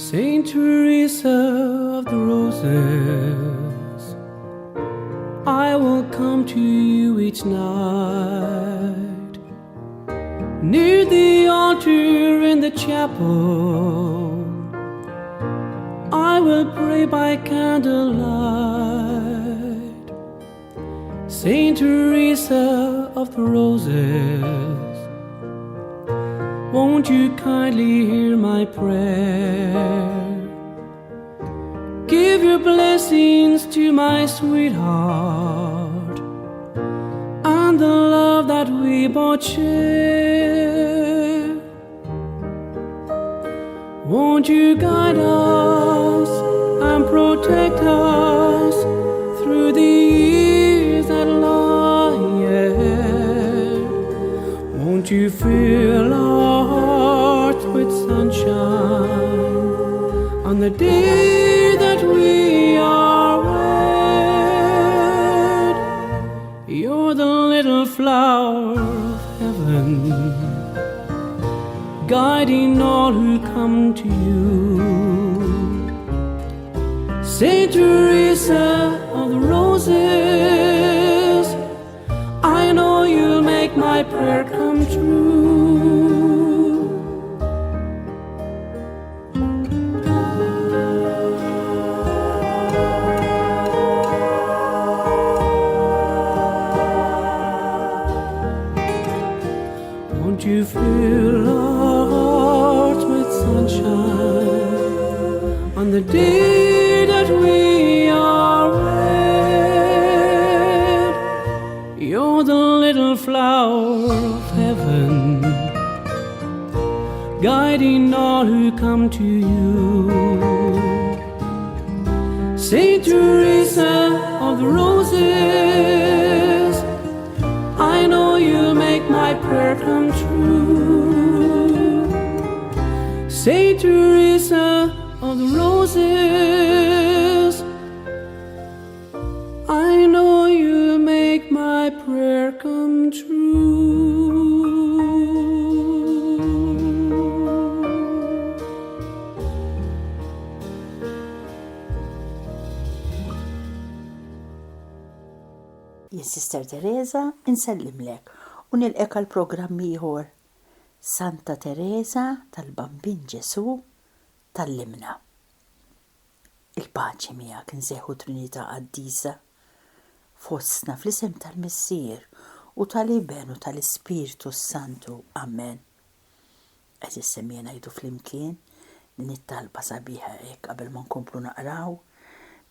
Saint Teresa of the Roses, I will come to you each night, near the altar in the chapel. I will pray by candlelight. Saint Teresa of the Roses, won't you kindly hear my prayer? Give your blessings to my sweetheart and the love that we both share. Won't you guide us and protect us through the years that lie ahead? Won't you fill our hearts with sunshine on the day that we are wed? You're the little flower of heaven, guiding all who come to you. Saint Teresa of the Roses, I know you'll make my prayer come true. Won't you fill our hearts with sunshine on the day that we are wed? You're the little flower of heaven, guiding all who come to you. Saint Teresa of the Roses, I know you'll make my prayer come true. Saint Teresa of the Roses, I know you'll make my prayer come true. Jien Sister Teresa insellimlek u nilqek għal programm ieħor Santa Teresa tal-Bambin Ġesu tal-Limna. Il-paċi miegħek insejħu Trinità Qaddisa fostna fl-isem tal-Missier u tal-Iben u tal-Ispiritu Santu. Amen. Qed issemmija ngħidu flimkien din it-talba sabiħa hekk qabel ma nkomplu naqraw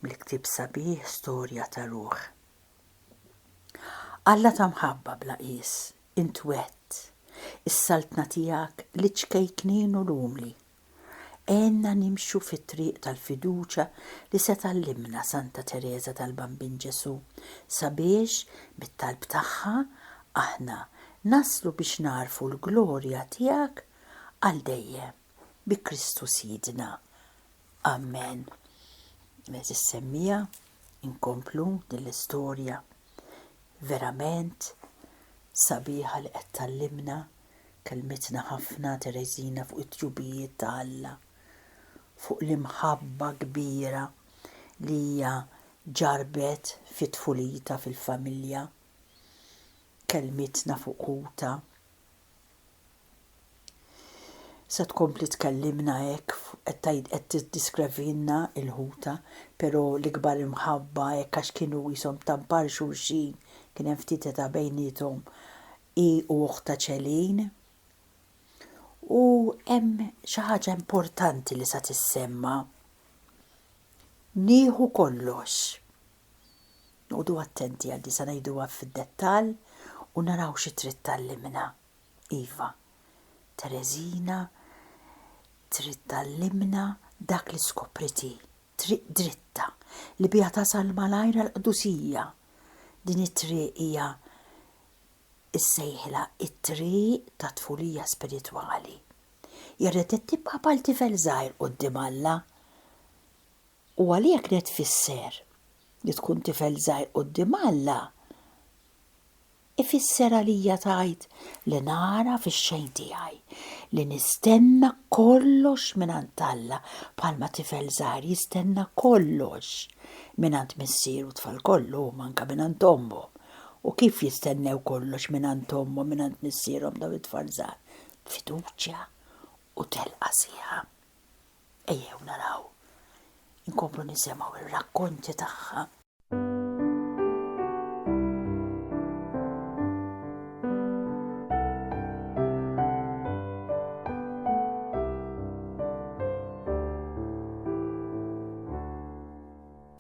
mill-ktieb sabiħ Storja ta' Ruħ. Alla ta' mħabba bla qis, int wett, is-saltna tiegħek li ċkejknin u lumli. Enna nimxu fit-triq tal-fiduċa li se tallimna Santa Teresa tal-Bambin Ġesu sabiex bit-talb tagħha aħna naslu biex narfu l-glorja tiegħek għal dejjem bi Kristu Sidna. Amen. Mez issemmija inkomplu din l-istorja verament sabiħa li qed tallimna kelmitna ħafna Teresina fuq it-tjubijiet ta' Alla, fuq l-imħabba kbira li hija ġarbet fit-tfulita fil-familja, kelmitna fuq Ħuta. Se tkompli tkellimna hekk qed tiddiskrivina l-Ħuta, però l-ikbar imħabba hekk għax kienu jisom tampar xulxin, kien hemm ftit ta' bejniethom i u uħta ċelin. U hemm xi ħaġa importanti li sa tissemma. Nieħu kollox. Noqogħdu attenti għal di sa ngħiduha fid-dettall u naraw xi trid tallimna. Iva, Teresina trid tallimna dak li skopriti, triq dritta li biha tasal malajra l-qdusija. Din it-triq hija issejħla it-triq ta' tfulija spiritwali. Jarret tibqa' bħal tifel żgħir quddiem Alla. U għalhekk li tfisser li tkun tifel żgħir quddiem Alla. Ifisser għalija tgħid li nara fix-xejn tiegħi li nistenna kollox minant Alla, bħalma tifel żgħar jistenna kollox minant missieru tfal kollu manka minant ommhom. U kif jistennew kollox minant ommhom minant missierhom daw it-tfal żgħar? Fiduċja u telqa sieħa. Ejjew naraw, inkomplu nisimgħu ir-rakkonti tagħha.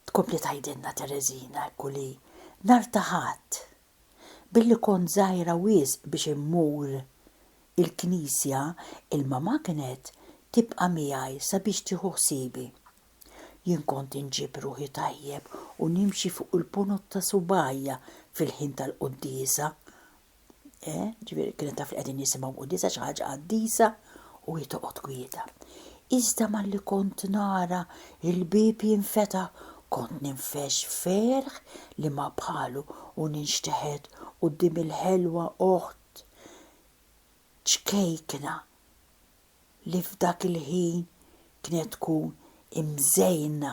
Tkompli tgħidilna Tereżina li nhar ta' Ħadd billi kont żgħira wisq biex immur il-Knisja, il-mama kienet tibqa' miegħi sabiex tieħu ħsiebi. Jien kont inġib ruħi tajjeb u nimxi fuq il-punut ta' subajja fil-ħin tal-qudiesa. Ġifieri kienet taf li qegħdin nisimgħu qudiesa xi ħaġa qaddisa u hi toqgħod kwieta. Iżda malli kont nara il-bib jinfetaħ kont ninfex ferħ li ma bħalu u ninxteħed quddiem il-ħelwa oħt ċkejkna li f'dak il-ħin kienet tkun imżejna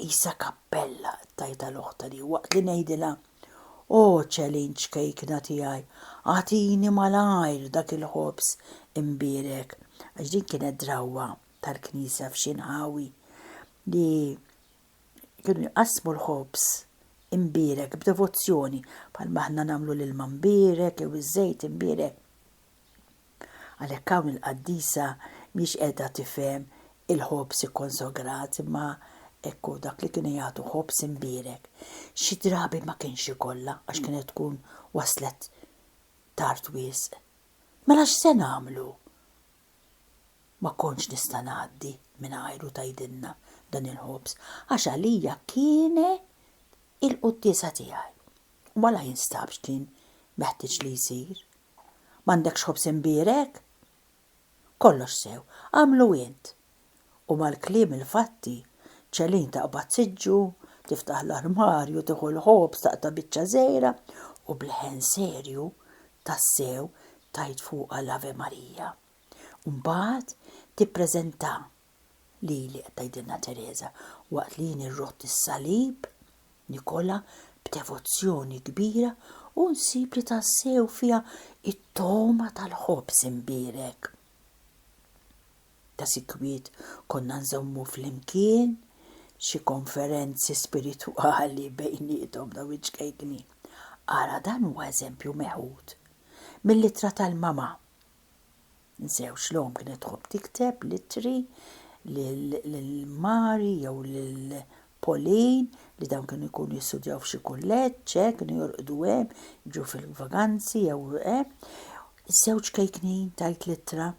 isa kappella tajta l-oħta li waqt li ngħidilha ċelin ċkejkna tiegħi għatini malajr dak il-ħobs imbierek għax din kienet drawwa tal-Knisja f'Xinħawi li kienu jqasmu l-ħobs imbierek b'devozzjoni bħalma aħna nagħmlu l-ilma imbierek jew iż-żejt imbierek. Għalhekk hawn il-qaddisa mhix qiegħda tifhem il-ħobs ikkonsograt imma ekku dak li kienu jagħtu ħobs imbierek. Xi drabi ma kienx ikollha għax kienet tkun waslet tard wisq. Mela x'se nagħmlu? Ma kontx nista' ngħaddi mingħajru tgħidilna dan il-ħobs, għax għalija kienet il-qudiesa tiegħi. U wala jinstabx kien meħtieġ li jsir. M'għandekx ħobs imbierek? Kollox sew, għamlu int. U mal-kliem il-fatti, ċelin taqbad siġġu, tiftaħ l-armarju, tieħu l-ħobs taqta' biċċa żgħira u bl-ħen serju tassew tajt fuqha l-Ave Marija. U mbagħad tippreżenta li tgħidilna Teresa waqt li nirrott is-salib Nikola b'devozzjoni kbira u nsib li tassew fiha it-toma tal-ħobs imbierek. Ta' sikwiet konna nżommu flimkien xi konferenzi spiritwali bejniethom daw iċkejkni. Ara dan huwa eżempju meħud mill-ittra tal-mama. Nsewx l-om kienet tħobb tikteb littri lil-Mari jew lil-Pauline li dawn kienu jkunu jistudjaw f'xi kulleġġ, kienu jorqdu hemm, jiġu fil-vaganzi jew Iż-żewġ kejknin tajt littra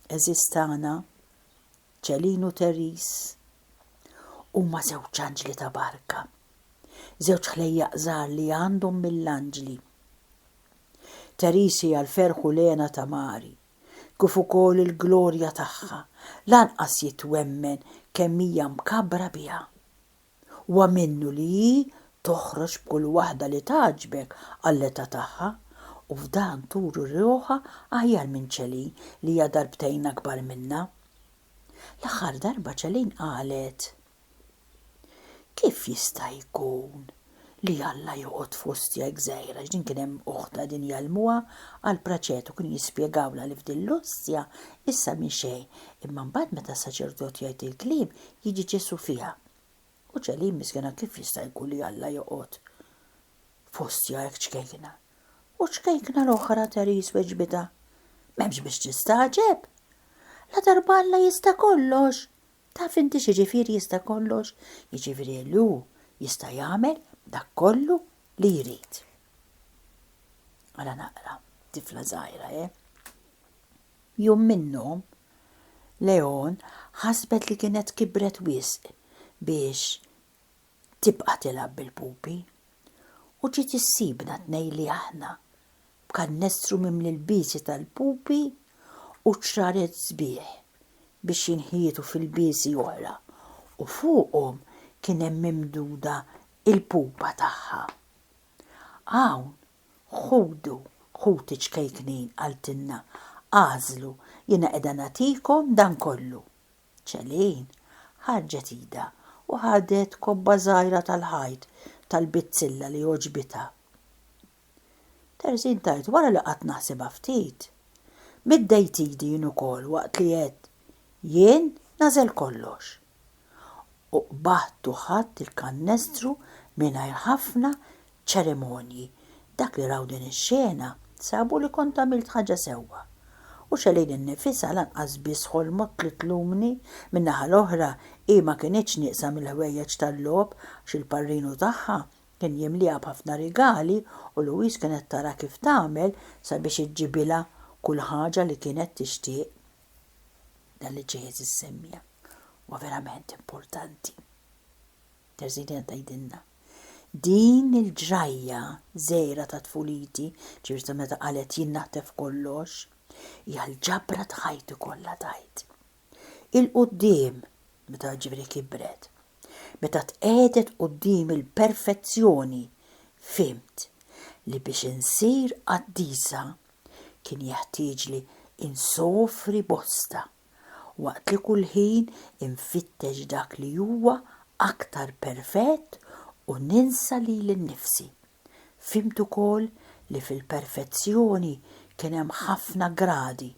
eżistana ċelin u Teris huma żewġ anġli ta' barka. Żewġ ħlejjaq żgħar li għandhom mill-anġli. Teris hija l-ferħu lena ta' Mari, kif ukoll il-glorja tagħha, lanqas jitwemmen kemm hija mkabbra biha. Huwa minnu li toħroġ b'kull waħda li taġbek għall-età tagħha u f'dan turu ruħha aħjar minn ċelin li hija darbtejn akbar minnha. L-aħħar darba ċelin qalet: kif jista' jkun li Alla joqgħod f'osti hekk żgħira x'din kien hemm oħta din jalmuha għal praċetu kien jispjegawla li f'din l-ostja issa minn xejn, imma mbagħad meta s-saċerdot jgħid il-kliem jiġi Ġesu fiha. U ċelin miskena kif jista' jkun li Alla joqgħod f'ostja hekk ċkejkna. U ċkejkna l-oħra Teris weġbita: m'hemmx biex tistaġeb. La darba Alla jista' kollox. Taf inti x'jiġifieri jista' kollox? Jiġifieri li hu jista' jagħmel dak kollu li jrid. Għala naqra, tifla żgħira, Jum minnhom Leon ħasbet li kienet kibret wisq biex tibqa' tilab bil-pupi u ġiet issibna tnejn li aħna b'kannestru mimli l-biesi tal-pupi u ċraret sbieħ biex jinħietu fil-biesi oħra u fuqhom kien hemm mimduda il-pupa tagħha. Hawn ħudu ċkejknin għaltinna Għażlu, jiena qiegħda nagħtikom dan kollu. Ċelin ħarġet ida u ħadet kobba żgħira tal-ħajt tal-bizzilla li oġbitha. Terzin tajt wara li qatt naħsibha ftit. Biddejt idi jien ukoll waqt li qed jien nażel kollox. U qbaħtu ħadd il-kannestru mingħajr ħafna ċerimonji. Dak li raw din ix-xena sabu li kont għamilt ħaġa sewwa. U Xelin innifisha lanqas biss ħolmot li tlumni min-naħa l-oħra ma kinitx nieqsa mill-ħwejjeġ tal-logħob għax il-parrinu tagħha kien jimliha b'ħafna rigali u Louise kienet tara kif tagħmel sabiex iġġibilha kull ħaġa li kienet tixtieq. Dan li ġejjeż issemmija huwa verament importanti. Terzina tgħidilna. Din il-ġrajja żgħira ta' tfuliti, ġifieri meta qalet jien naħtef kollox, hija l-ġabra ta' ħajti kollha tajt. Il-qudiem meta ġifieri kibret, meta tqiegħdet quddiem il-perfezzjoni, fimt li biex insir qaddisa kien jeħtieġli insofri bosta waqt li kull ħin infittex dak li huwa aktar perfett u ninsa lili nnifsi. Fimt ukoll li fil-perfezzjoni kien hemm ħafna gradi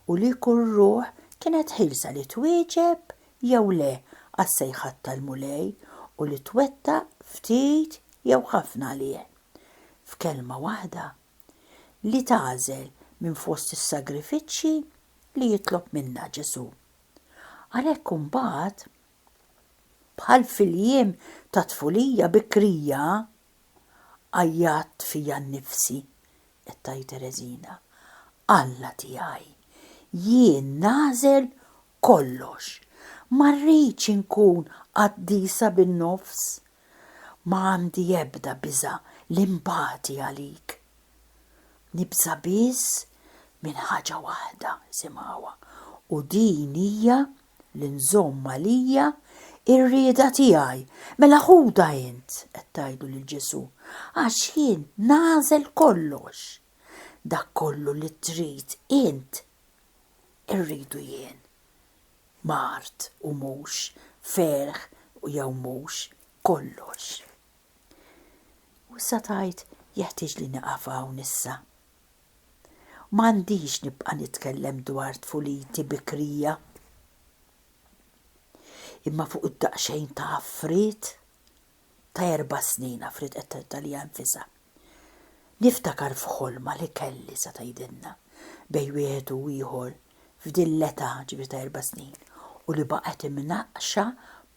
u li kull ruħ kienet ħilsa li twieġeb jew le għas-sejħat tal-mulej u li twettaq ftit jew ħafna għalih. F'kelma waħda li tagħżel minn fost is-sagrifiċċji li jitlob minnha Ġesu. Għalhekk imbagħad bħal fil-jiem ta' tfulija bikrija għajjat fija nnifsi, qed Tereżina. Alla tiegħi, jien nażel kollox. Ma rridx inkun qaddisa bin-nofs. Ma għandi ebda biża' li nbagħti għalik. Nibża biss minn ħaġa waħda simgħuha u din hija li nżomm għalija ir-rieda tiegħi. Mela ħuda int, qed tgħidu lil Ġesu, għax jien nażel kollox. Dak kollu li trid int irridu jien. Mart u mhux, ferħ u jew mhux, kollox. U issa tajt jeħtieġ li nieqaf hawn issa. M'għandix nibqa' nitkellem dwar tfuliti bikrija. Imma fuq id-daqsxejn ta' affrit ta' 4 snin affrit qed tagħtalija nfisha. Niftakar f'ħolma li kelli sa tgħidilna bejn wieħed u ieħor f'din l-età ġifieri ta' 4 snin u li baqgħet imnaqqxa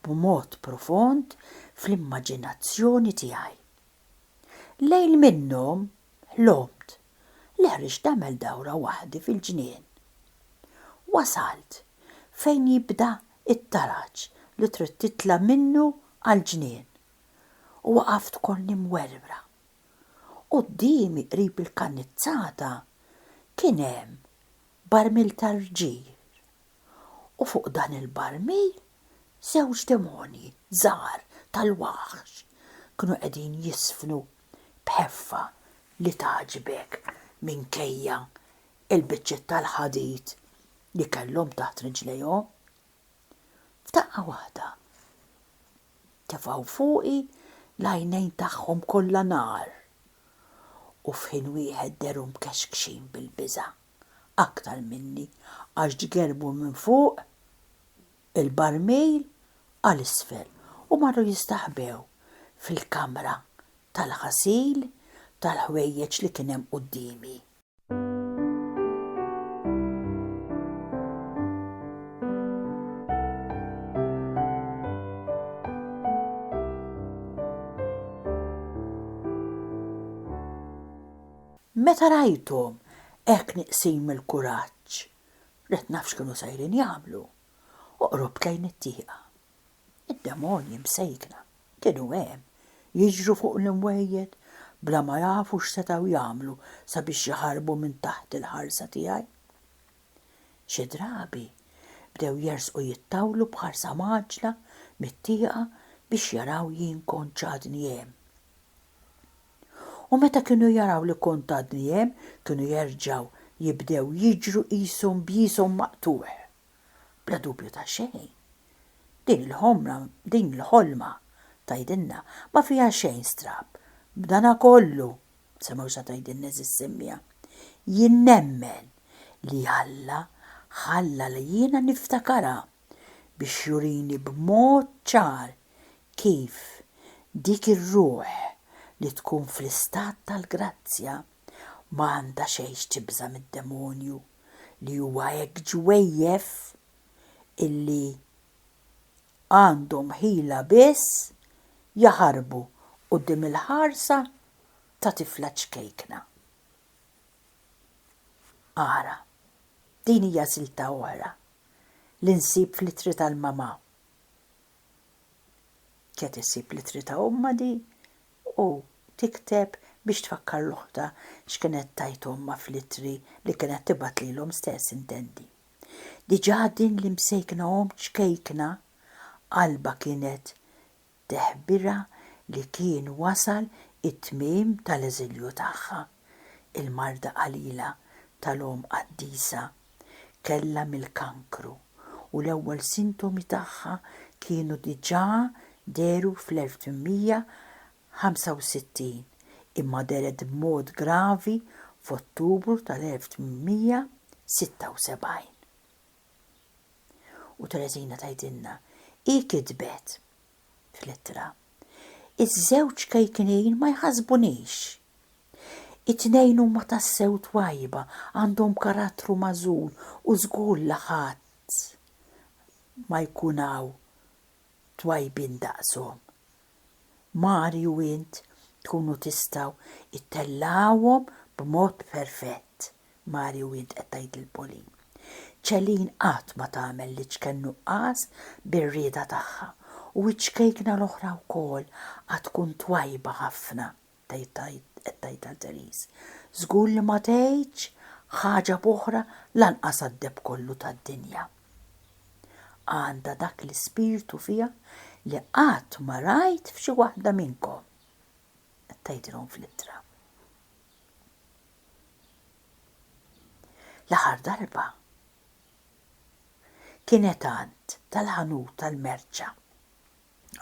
b'mod profond fl-immaġinazzjoni tiegħi. Lejl minnhom ħlomt li ħriġt nagħmel dawra waħdi fil-ġnien. Wasalt fejn jibda it-taraġġ li trid titla' minnu għall-ġnien u waqaft konni mwerwra. Qudiemi qrib il-kannizzata kien hemm barmil tar-ġir u fuq dan il-barmil żewġ demonji żgħar tal-waħx kienu qegħdin jisfnu b'ħeffa li taġbek minkejja il-biċċiet tal-ħadid li kellhom taħt riġlejhom. F'daqqa waħda tefgħu fuqi l-għajnejn tagħhom kollha nar u f'ħin wieħed derhom kexkxin bil-biża' aktar minni għax ġgerbu minn fuq il-barmejl għal isfel u marru jistaħbew fil-kamra tal-ħasil tal-ħwejjeġ li kien hemm qudiemi. Meta rajthom hekk niqsin mill-kuraġġ, rid naf x'kienu sejrin jagħmlu, oqrob lejn it-tieqa. Id-demonji msejkna kienu hemm jiġru fuq l-imwejjed bla ma jafu x'setgħu jagħmlu sabiex jaħarbu minn taħt il-ħarsa tiegħi. Xi drabi bdew jersqu jittawlu bħarsa maġla mit-tieqa biex jaraw jien kont ċadni hemm. U meta kienu jaraw li kont għadni hemm, kienu jerġgħu jibdew jiġru qishom b'jishom maqtuħ. Bla dubju ta' xejn. Din il-ħolma tajdinna ma fiha xejn strab. B'dana kollu, semgħu sa tajdinna żis-semmija. Jien nemmen li Alla ħalla li jiena niftakara biex jurini b'mod ċar kif dik ir-ruħ li tkun fl-istat tal-grazzja ma għandha xejn tibża mid-demonju li huwa hekk ġwejjef illi għandhom ħila biss jaħarbu quddiem il-ħarsa ta' tifla ċkejkna. Ara, din hija silta oħra li nsib fl-ittri tal-mama. Kiet issib l-ittri ta' omma di u tikteb biex tfakkar l-oħta x'kienet tajt omma fl-ittri li kienet tibgħat lilhom stess intendi. Diġà din li msejkna ċkejkna qalba kienet teħbira li kien wasal it-tmiem tal-eżilju tagħha. Il-marda qalila tal-om qaddisa kellha mill-kankru u l-ewwel sintomi tagħha kienu diġà deru fl-1865 imma deret b'mod gravi f'Ottubru tal-1876. U Tereżina tgħidilna hi kitbet fl-ittra. Iż-żewġ kejknejn ma jħasbunix. It-tnejn huma tassew twajba, għandhom karattru magħżul u żgur li ħadd ma jkunaw twajbin daqshom. Mari u int tkunu tistgħu ittellawhom b'mod perfett. Mari u int qed tgħid il-Polin. ċelin qatt ma tagħmel li ċken nuqqas bir-rieda tagħha u ċkejkna l-oħra wkoll għad tkun twajba ħafna tajt għal-Teris. Żgur li ma tgħidx ħaġa b'oħra lanqas għad-deb kollu tad-dinja. Għandha dak l-ispirtu fiha li qatt ma rajt f'xi waħda minnkom. Tgħidilhom fl-ittra. L-aħħar darba kienet għand tal-ħanut tal-merċa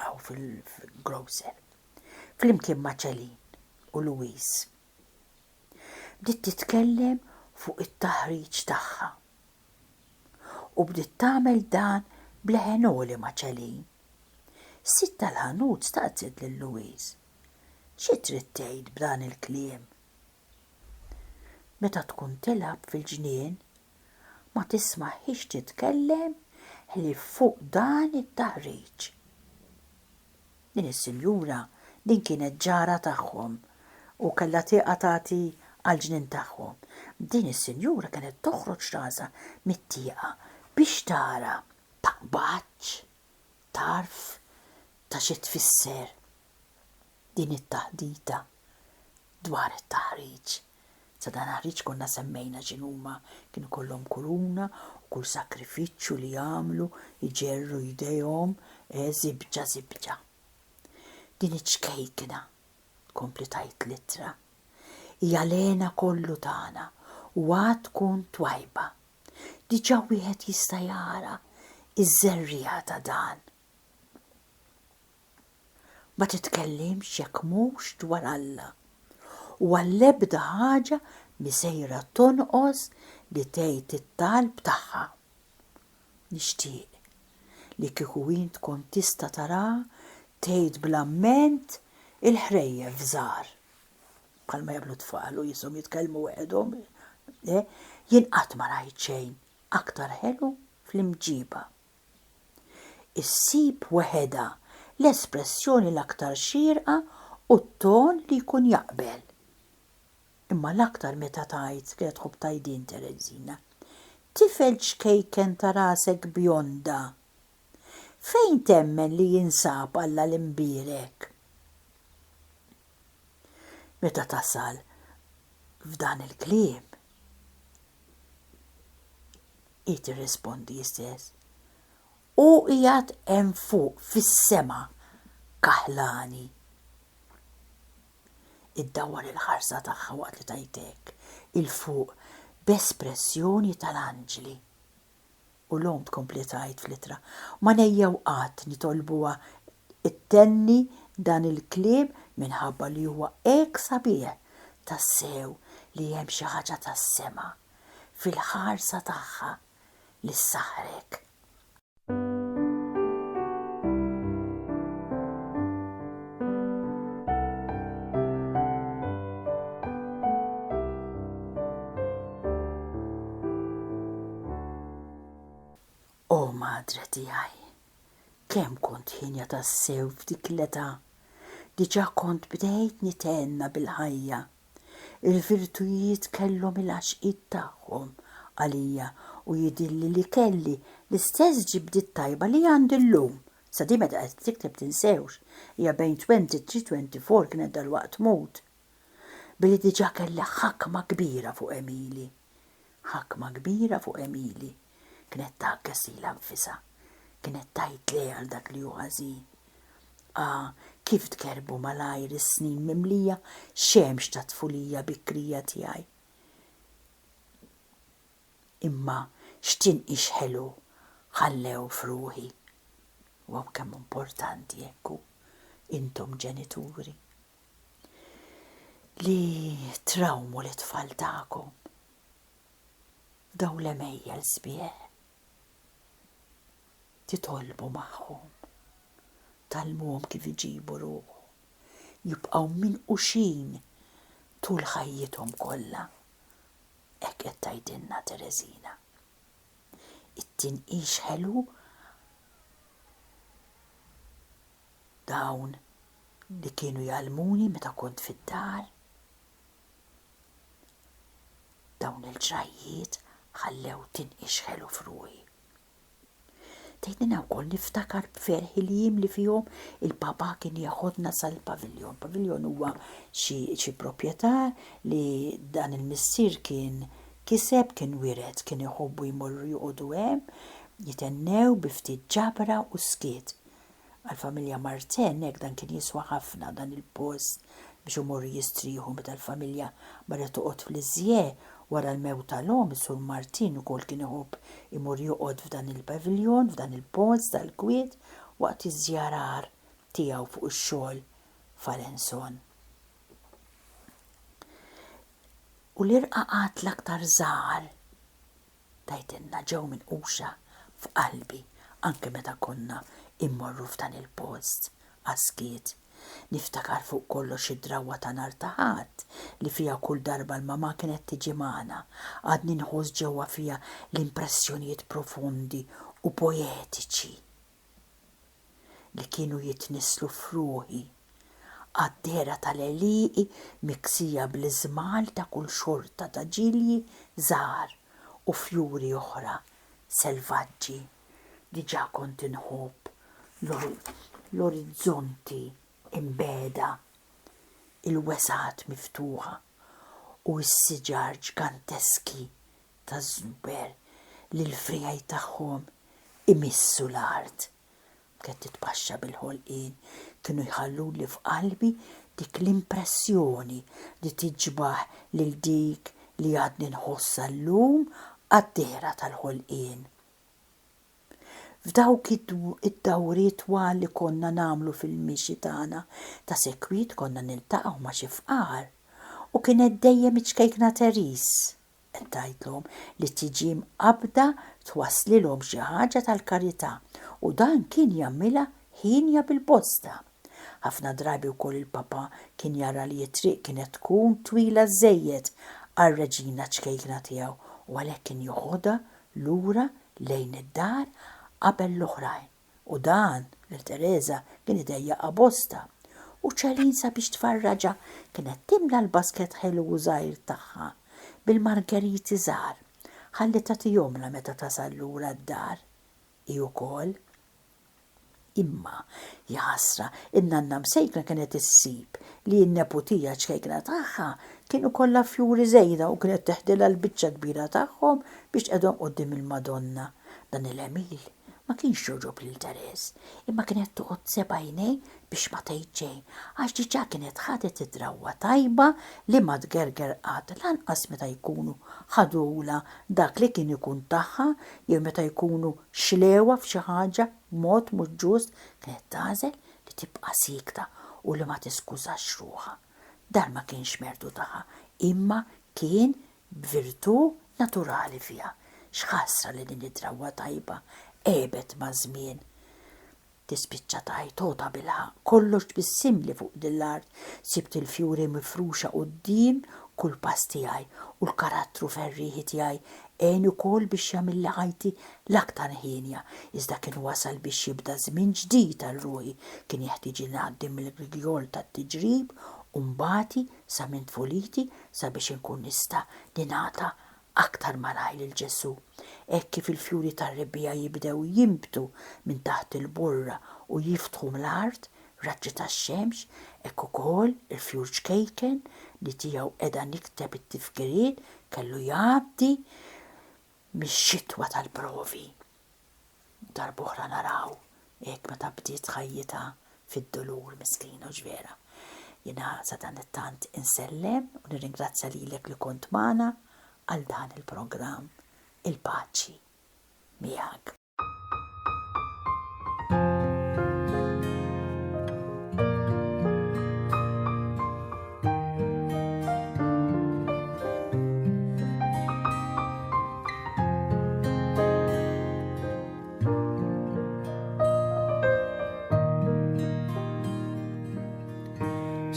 għaw fil-grocer fl-imkien ma' ċelin u Luis. Bdiet titkellem fuq it-taħriġ tagħha u bdiet tagħmel dan bleħenoli ma' ċelin. Sitt tal-ħanut staqset lil Luis. Xi trid tgħid b'dan il-kliem? Meta tkun tilab fil-ġnien ma tismaħħix titkellem li fuq dan it-taħriġ. Din is-sinjura din kienet ġara tagħhom u kellha tieqa tagħti għall-ġnien tagħhom. Din is-sinjura kienet toħroġ rasa mit-tieqa biex tara taqbaġġ tarf ta' xi tfisser din it-taħdita dwar it-taħriġ. Sa dan ħriġ konna semmejna x'inhuma kienu kollhom kuruna u kull sakrifiċċju li jagħmlu jġerru jdejhom zibġa. Din iċkejkna, kompli tajt l-ittra, hija lena kollu tagħna u għad tkun twajba. Diġà wieħed jista' jara iż-żerriegħa ta' dan. Ma titkellimx jekk mhux dwar Alla u għall-ebda ħaġa misejra tonqos li tgħid it-talb tagħha. Nixtieq li kieku int tkun tista' tara tgħid bl-amment il-ħrejjef żgħar. Bħalma jagħmlu tfal u jisom jitkellmu weħedhom. Jien qatt ma rajt xejn aktar ħelu fl-imġiba. Issib weħeda l-espressjoni l-aktar xierqa u t-ton li jkun jaqbel. Imma l-aktar meta tajt kienet tħobb tajdin Tereżina. Tifel ċkejken ta' rasek bjonda. Fejn temmen li jinsab Alla l-imbirek? Meta tasal f'dan il-kliem, tirrispondi jistess. U qiegħed hemm fuq fis-sema kaħlani. Iddawwar il-ħarsa tagħha waqt li tajtek il-fuq b'espressjoni tal-anġli. U l-om tkompletajt fl-ittra. Ma nejjew qatt nitolbuha it-tenni dan il-kliem minħabba li huwa hekk sabiħ tassew li hemm xi ħaġa tas-sema fil-ħarsa tagħha li ssaħrek. O madre tiegħi, kemm kont ħinja tassew f'dik l-età, diġà kont bdejt nitenna bil-ħajja. Il-virtujiet kellhom il-għaxqiet tagħhom għalija u jidilli li kelli l-istess ġibdiet tajba li għandi llum. Sa di meta qed tikteb tinsewx, hija bejn 23-24 kienet dalwaqt mut. Billi diġà kelli ħakma kbira fuq Emili. Ħakma kbira fuq Emili. Kienet taħkes lilha nfisha, kienet tajt lejha għal dak li hu ħażin. Kif tkerbu malajr is-snin mimlija xemx ta' tfulija bikrija tiegħi. Imma x'tinqix ħelu ħallew f'ruħi. U kemm importanti hekk intom ġenituri li trawmu l-tfal tagħkom daw l-emejja l-sbieħ. Titolbu magħhom, talmuhom kif iġibu ruħu, jibqgħu minquxin tul ħajjithom kollha. Hekk qed tgħidilna Tereżina. It-tinqix ħelu dawn li kienu jgħalmuni meta kont fid-dar. Dawn il-ġrajiet ħallew tinqix ħelu f'ruħi. Tgħidilna wkoll niftakar b'ferħ il-jiem li fihom il-papa kien jaħodna sal-paviljon. Paviljon huwa xi proprjetà li dan il-missier kien kiseb, kien wired, kien iħobbu jmorru joqogħdu hemm, jitennew bi ftit ġabra u skiet. Għall-familja Marten hekk dan kien jiswa ħafna dan il-post biex imorru jistrieħu meta l-familja barra toqgħod fl-iżjē. Wara l-mewt tal-om, Sur Martin ukoll kien iħobb imur joqgħod f'dan il-paviljon, f'dan il-post tal-kwiet waqt iż-żjarar tiegħu fuq ix-xogħol f'Alençon. U l-irqaqat l-aktar żgħar tgħidilna ġew minquxa f'qalbi anke meta konna immorru f'dan il-post għaskiet. Niftakar fuq kollox id-drawwa ta' nar ta' ħadd li fiha kull darba l-mama kienet tiġi magħna. Għadni nħoss ġewwa fiha l-impressjonijiet profondi u poetiċi li kienu jitnislu f'ruħi. Għad-dera tal-eliqi miksija bl-iżmal ta' kull xorta ta' ġilji żgħar u fjuri oħra selvaġġi. Diġà kont inħobb l-orizzonti imbeda, il-wesat miftuħa u s-siġar ġganteski ta' żnuber li l-frijaj tagħhom imissu l-art. Kien titbaxxa bil-ħolqien kienu jħalluli f'qalbi dik l-impressjoni li tiġbaħ lil dik li għadni nħossa llum għad-dera tal-ħolqien. F'dawk id-dawriet twal li konna nagħmlu fil-mixi tagħna ta' sekwiet konna niltaqgħu ma' xi fqar u kienet dejjem iċkejkna teris. Qed tgħidlhom li tiġi mqabbda twaslilhom xi ħaġa tal-karità u dan kien jagħmilha ħinja bil-bosta. Ħafna drabi wkoll il-papa kien jara li t-triq kienet tkun twila żejjed għar-reġina ċkejkna tiegħu u għalhekk kien joħodha lura lejn id-dar qabel l-oħrajn u dan l-Tereza kien idejjaq bosta u ċalinsa biex tfarraġa kienet timla l-basket ħelu żgħir tagħha bil-margeriti żgħar ħalli tagħtihomla meta tasal lura d-dar. I wkoll imma jaħasra in-nanna msejkna kienet issib li n-neputija ċkejkna tagħha kienu kollha fjuri żejda u kienet teħdilha l-biċċa kbira tagħhom biex tqedhom quddiem il-Madonna. Dan il-Emil ma kienx joġob lil Teres, imma kienet toqgħod sebajnej biex ma tgħid għax diġà kienet ħadet id-drawwa tajba li ma tgerger qatt lanqas meta jkunu ħadula dak li kien ikun tagħha jew meta jkunu xlewa f'xi ħaġa b'mod mhux ġust kienet tagħżel li tibqa' sikta u li ma tiskużax ruħha. Dan ma kienx merdu tagħha, imma kien b'virtù naturali fiha. X'ħassra li din id-drawwa tajba qebet ma' żmien. Tispiċċa tajtota bilħaq, kollox bis-simli fuq dil-art, sibt il-fjuri mifruxa quddiem kull pass tiegħi u l-karattru ferriħi tiegħi għen ukoll biex jagħmilli ħajti l-aktar ħinja, iżda kien wasal biex jibda żmien ġdid għal ruħi, kien jeħtieġ ngħaddi mill-grigjol tat-tiġrib u mbagħad sa minn tfuliti sabiex inkun nista' ningħata aktar malajr il-Ġesu. Hekk kif il-fjuri tar-rebbija jibdew jimbtu minn taħt il-burra u jiftħu mill-art raġġi tax-xemx, hekk ukoll il-fjur ċkejken li tiegħu qiegħda nikteb it-tifkiriet kellu jgħaddi mix-xitwa tal-provi. Darb'oħra naraw hekk meta bdiet ħajjitha fid-dulur miskina u ġvera. Jiena sa dan it-tant insellem u nirringrazzja lilek li kont magħna għal dan il-programm il-paċi miegħek.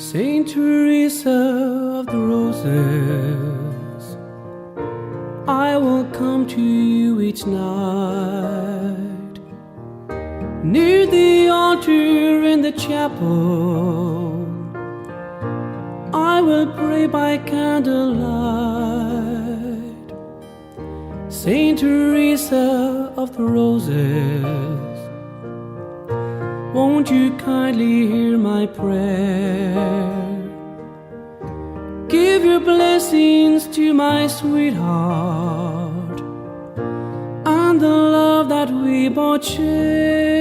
Saint Teresa of the Roses, I will come to you each night, near the altar in the chapel. I will pray by candlelight. Saint Teresa of the Roses, won't you kindly hear my prayer? Give your blessings to my sweetheart and the love that we both share.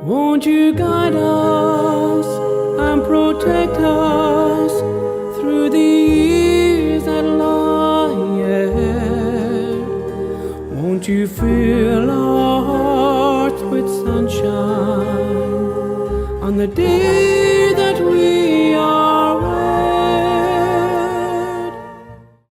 Won't you guide us and protect us